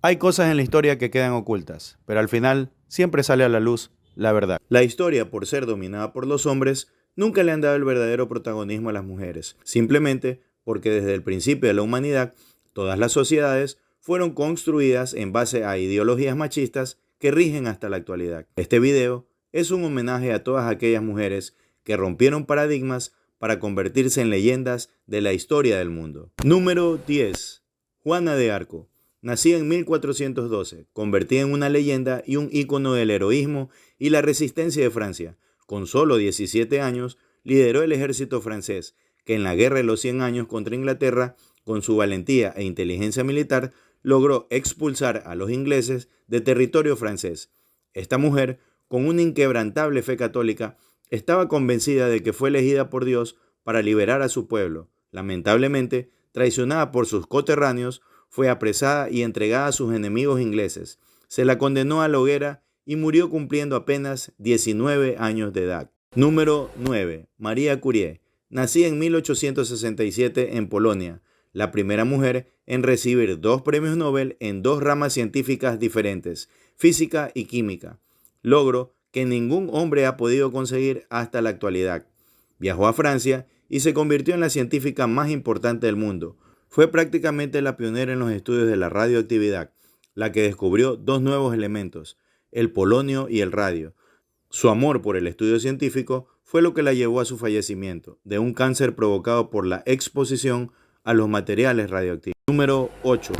Hay cosas en la historia que quedan ocultas, pero al final siempre sale a la luz la verdad. La historia, por ser dominada por los hombres, nunca le han dado el verdadero protagonismo a las mujeres, simplemente porque desde el principio de la humanidad, todas las sociedades fueron construidas en base a ideologías machistas que rigen hasta la actualidad. Este video es un homenaje a todas aquellas mujeres que rompieron paradigmas para convertirse en leyendas de la historia del mundo. Número 10. Juana de Arco. Nacida en 1412, convertida en una leyenda y un ícono del heroísmo y la resistencia de Francia. Con solo 17 años, lideró el ejército francés, que en la Guerra de los 100 años contra Inglaterra, con su valentía e inteligencia militar, logró expulsar a los ingleses de territorio francés. Esta mujer, con una inquebrantable fe católica, estaba convencida de que fue elegida por Dios para liberar a su pueblo. Lamentablemente, traicionada por sus coterráneos, fue apresada y entregada a sus enemigos ingleses. Se la condenó a la hoguera y murió cumpliendo apenas 19 años de edad. Número 9. María Curie. Nacida en 1867 en Polonia, la primera mujer en recibir 2 premios Nobel en 2 ramas científicas diferentes, física y química, logro que ningún hombre ha podido conseguir hasta la actualidad. Viajó a Francia y se convirtió en la científica más importante del mundo. Fue prácticamente la pionera en los estudios de la radioactividad, la que descubrió 2 nuevos elementos, el polonio y el radio. Su amor por el estudio científico fue lo que la llevó a su fallecimiento, de un cáncer provocado por la exposición a los materiales radioactivos. Número 8.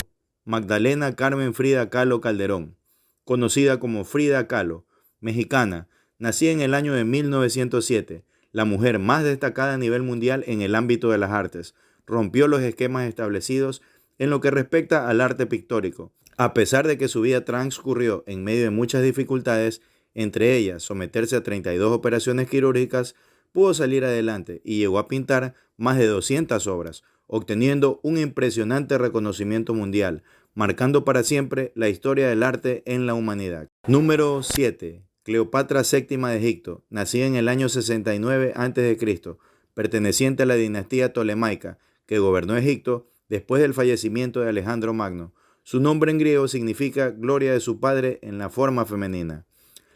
Magdalena Carmen Frida Kahlo Calderón, conocida como Frida Kahlo, mexicana, nacida en el año de 1907, la mujer más destacada a nivel mundial en el ámbito de las artes. Rompió los esquemas establecidos en lo que respecta al arte pictórico. A pesar de que su vida transcurrió en medio de muchas dificultades, entre ellas someterse a 32 operaciones quirúrgicas, pudo salir adelante y llegó a pintar más de 200 obras, obteniendo un impresionante reconocimiento mundial, marcando para siempre la historia del arte en la humanidad. Número 7. Cleopatra VII de Egipto, nacida en el año 69 a.C., perteneciente a la dinastía tolemaica, que gobernó Egipto después del fallecimiento de Alejandro Magno. Su nombre en griego significa gloria de su padre en la forma femenina.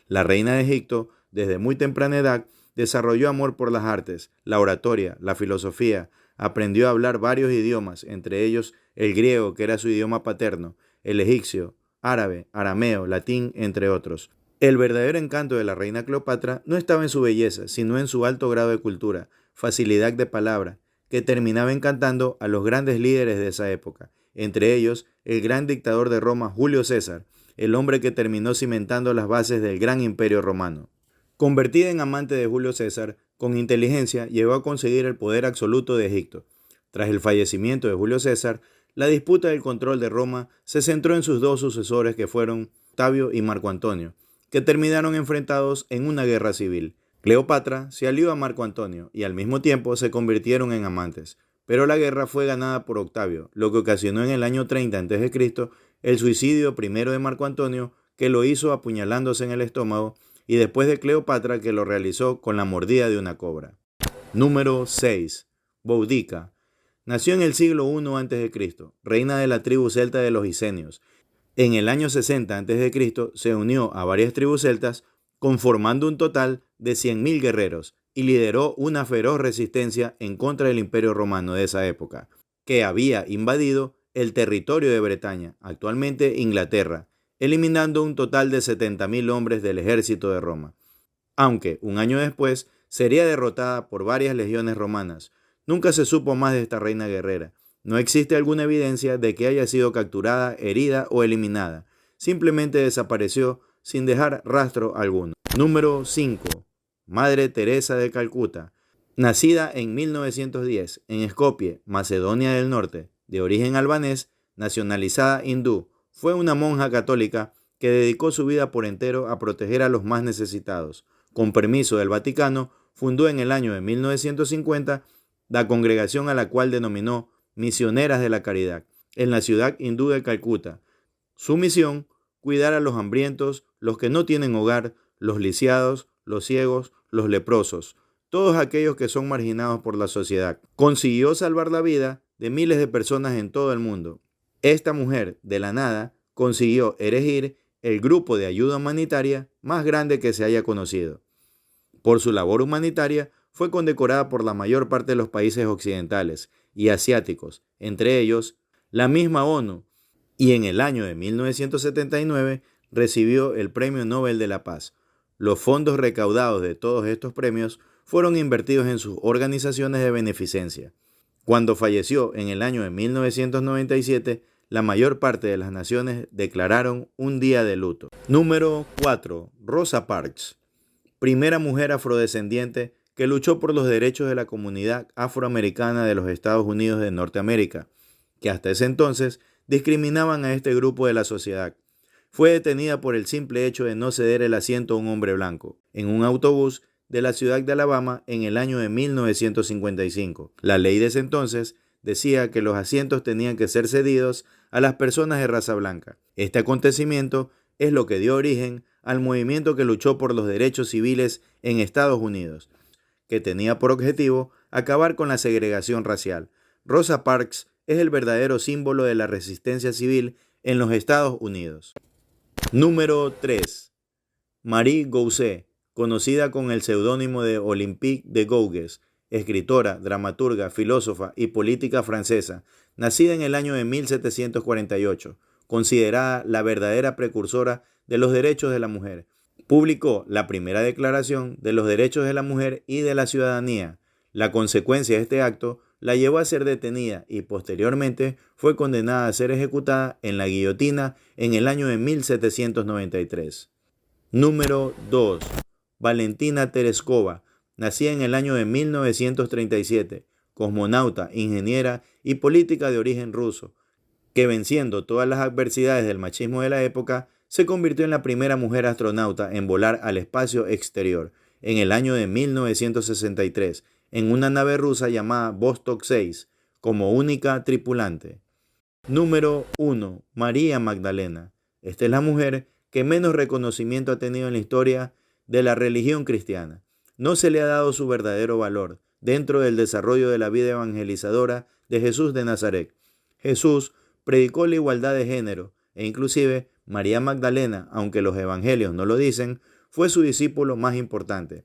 La reina de Egipto, desde muy temprana edad, desarrolló amor por las artes, la oratoria, la filosofía, aprendió a hablar varios idiomas, entre ellos el griego, que era su idioma paterno, el egipcio, árabe, arameo, latín, entre otros. El verdadero encanto de la reina Cleopatra no estaba en su belleza, sino en su alto grado de cultura, facilidad de palabra, que terminaba encantando a los grandes líderes de esa época, entre ellos el gran dictador de Roma, Julio César, el hombre que terminó cimentando las bases del gran imperio romano. Convertida en amante de Julio César, con inteligencia llegó a conseguir el poder absoluto de Egipto. Tras el fallecimiento de Julio César, la disputa del control de Roma se centró en sus 2 sucesores, que fueron Octavio y Marco Antonio, que terminaron enfrentados en una guerra civil. Cleopatra se alió a Marco Antonio y al mismo tiempo se convirtieron en amantes, pero la guerra fue ganada por Octavio, lo que ocasionó en el año 30 a.C. el suicidio primero de Marco Antonio, que lo hizo apuñalándose en el estómago, y después de Cleopatra, que lo realizó con la mordida de una cobra. Número 6. Boudica. Nació en el siglo I a.C., reina de la tribu celta de los Icenios. En el año 60 a.C. se unió a varias tribus celtas, conformando un total de 100.000 guerreros, y lideró una feroz resistencia en contra del Imperio Romano de esa época, que había invadido el territorio de Bretaña, actualmente Inglaterra, eliminando un total de 70.000 hombres del ejército de Roma. Aunque un año después sería derrotada por varias legiones romanas, nunca se supo más de esta reina guerrera. No existe alguna evidencia de que haya sido capturada, herida o eliminada. Simplemente desapareció sin dejar rastro alguno. Número 5. Madre Teresa de Calcuta. Nacida en 1910 en Skopje, Macedonia del Norte, de origen albanés, nacionalizada hindú, fue una monja católica que dedicó su vida por entero a proteger a los más necesitados. Con permiso del Vaticano, fundó en el año de 1950 la congregación a la cual denominó Misioneras de la Caridad, en la ciudad hindú de Calcuta. Su misión: cuidar a los hambrientos, los que no tienen hogar, los lisiados, los ciegos, los leprosos, todos aquellos que son marginados por la sociedad. Consiguió salvar la vida de miles de personas en todo el mundo. Esta mujer, de la nada, consiguió erigir el grupo de ayuda humanitaria más grande que se haya conocido. Por su labor humanitaria, fue condecorada por la mayor parte de los países occidentales y asiáticos, entre ellos la misma ONU, y en el año de 1979 recibió el Premio Nobel de la Paz. Los fondos recaudados de todos estos premios fueron invertidos en sus organizaciones de beneficencia. Cuando falleció en el año de 1997, la mayor parte de las naciones declararon un día de luto. Número 4. Rosa Parks. Primera mujer afrodescendiente que luchó por los derechos de la comunidad afroamericana de los Estados Unidos de Norteamérica, que hasta ese entonces discriminaban a este grupo de la sociedad. Fue detenida por el simple hecho de no ceder el asiento a un hombre blanco, en un autobús de la ciudad de Alabama en el año de 1955. La ley de ese entonces decía que los asientos tenían que ser cedidos a las personas de raza blanca. Este acontecimiento es lo que dio origen al movimiento que luchó por los derechos civiles en Estados Unidos, que tenía por objetivo acabar con la segregación racial. Rosa Parks es el verdadero símbolo de la resistencia civil en los Estados Unidos. Número 3. Marie Gouset, conocida con el seudónimo de Olympique de Gouges, escritora, dramaturga, filósofa y política francesa, nacida en el año de 1748, considerada la verdadera precursora de los derechos de la mujer. Publicó la primera declaración de los derechos de la mujer y de la ciudadanía. La consecuencia de este acto la llevó a ser detenida y posteriormente fue condenada a ser ejecutada en la guillotina en el año de 1793. Número 2. Valentina Tereskova, nacida en el año de 1937, cosmonauta, ingeniera y política de origen ruso, que venciendo todas las adversidades del machismo de la época, se convirtió en la primera mujer astronauta en volar al espacio exterior en el año de 1963, en una nave rusa llamada Vostok 6, como única tripulante. Número 1. María Magdalena. Esta es la mujer que menos reconocimiento ha tenido en la historia de la religión cristiana. No se le ha dado su verdadero valor dentro del desarrollo de la vida evangelizadora de Jesús de Nazaret. Jesús predicó la igualdad de género e inclusive María Magdalena, aunque los evangelios no lo dicen, fue su discípulo más importante,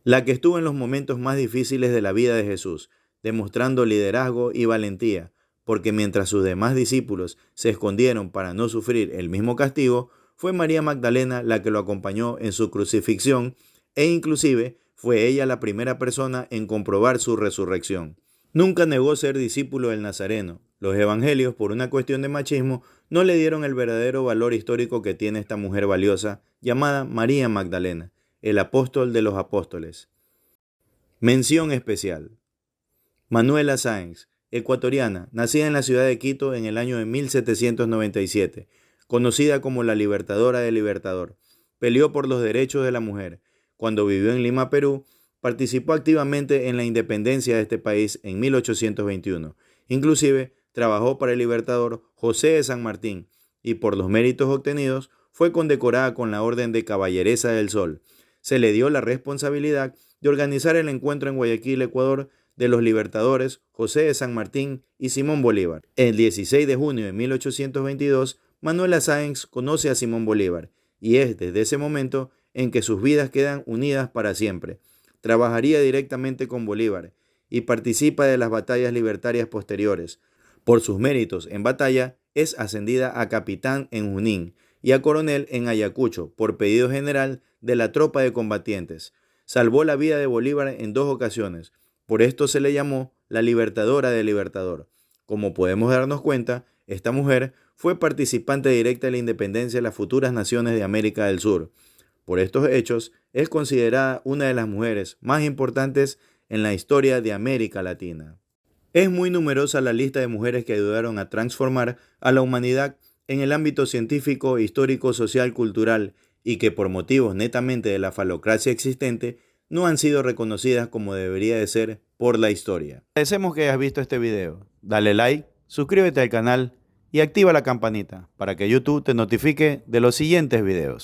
la que estuvo en los momentos más difíciles de la vida de Jesús, demostrando liderazgo y valentía, porque mientras sus demás discípulos se escondieron para no sufrir el mismo castigo, fue María Magdalena la que lo acompañó en su crucifixión e inclusive fue ella la primera persona en comprobar su resurrección. Nunca negó ser discípulo del Nazareno. Los evangelios, por una cuestión de machismo, no le dieron el verdadero valor histórico que tiene esta mujer valiosa llamada María Magdalena, el apóstol de los apóstoles. Mención especial. Manuela Sáenz, ecuatoriana, nacida en la ciudad de Quito en el año de 1797, conocida como la Libertadora del Libertador, peleó por los derechos de la mujer. Cuando vivió en Lima, Perú, participó activamente en la independencia de este país en 1821. Inclusive, trabajó para el libertador José de San Martín y por los méritos obtenidos fue condecorada con la Orden de Caballeresa del Sol. Se le dio la responsabilidad de organizar el encuentro en Guayaquil, Ecuador, de los libertadores José de San Martín y Simón Bolívar. El 16 de junio de 1822, Manuela Sáenz conoce a Simón Bolívar y es desde ese momento en que sus vidas quedan unidas para siempre. Trabajaría directamente con Bolívar y participa de las batallas libertarias posteriores. Por sus méritos en batalla, es ascendida a capitán en Junín y a coronel en Ayacucho por pedido general de la tropa de combatientes. Salvó la vida de Bolívar en 2 ocasiones. Por esto se le llamó la Libertadora del Libertador. Como podemos darnos cuenta, esta mujer fue participante directa de la independencia de las futuras naciones de América del Sur. Por estos hechos, es considerada una de las mujeres más importantes en la historia de América Latina. Es muy numerosa la lista de mujeres que ayudaron a transformar a la humanidad en el ámbito científico, histórico, social, cultural y que por motivos netamente de la falocracia existente no han sido reconocidas como debería de ser por la historia. Agradecemos que hayas visto este video. Dale like, suscríbete al canal y activa la campanita para que YouTube te notifique de los siguientes videos.